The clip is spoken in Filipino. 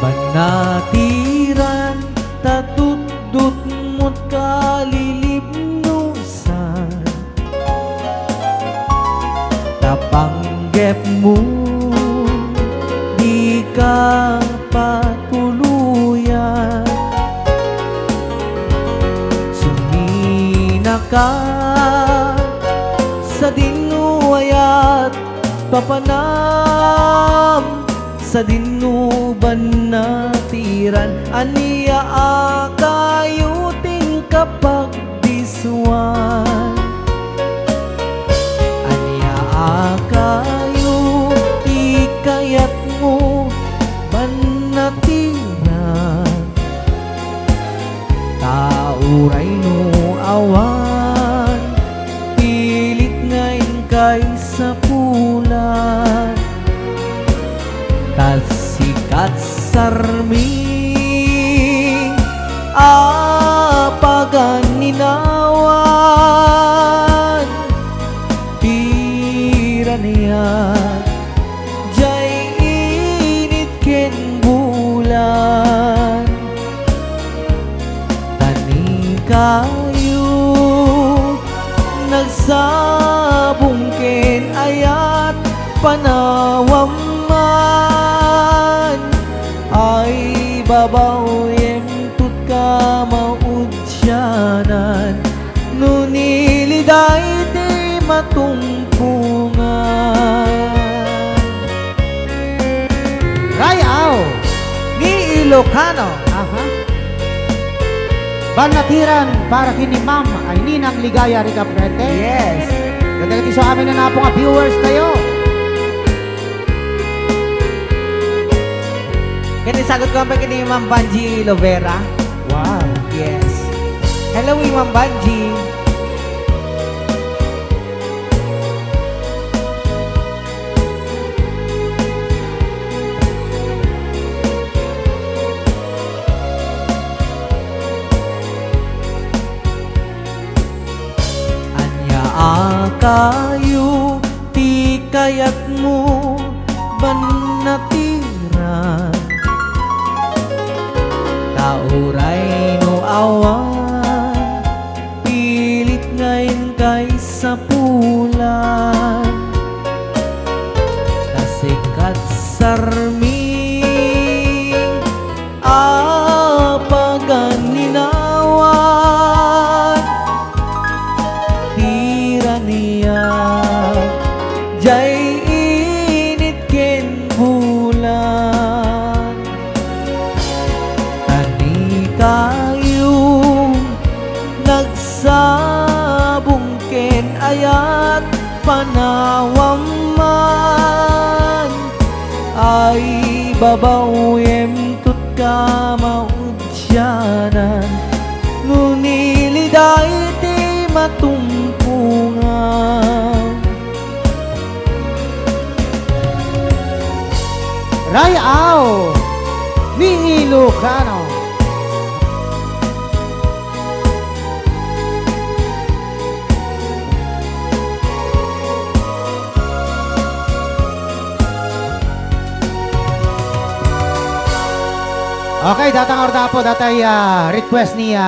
Panatiran tatutdut mo't kalilibnusan, tapanggep mo di ka patuluyan. Sumina ka sa dinuwayat papanam, sa dinuban na tiran, aniya akayuting kapag diswan. Aniya akayo ikayat mo banatiran, tauray no awan, pilit ngayon kay sa pulan. Tasikat sarming apagan ninawan, tira niya jay init ken bulan. Tani kayo nagsabong ken ayat panawam man, ay babaw yem tut ka maudsyanan, nuniliday di matumpungan. Rayaw Ni Ilocano. aha banatiran para kini ma'am ay ninang ligaya rika prete. Yes. Gadagati sa amin na napo nga viewers tayo. Kani sagot ko pa kini Ma'am Banji Lovera. Wow. Yes. Hello, Ma'am Banji. Anya akayo ti kayat mo banatiran, tauray no awan, pilit ngayon kay sa pulan. Tasikat sarming apagan ninawan, tira niya jay init ken bulan. Tani kayo nagsabong ken ayat panawam man, ay babaw yem tut ka maudsyanan, nuniliday di matumpungan. Rayaw ni Ilocano. Okay, datang orda po datay request niya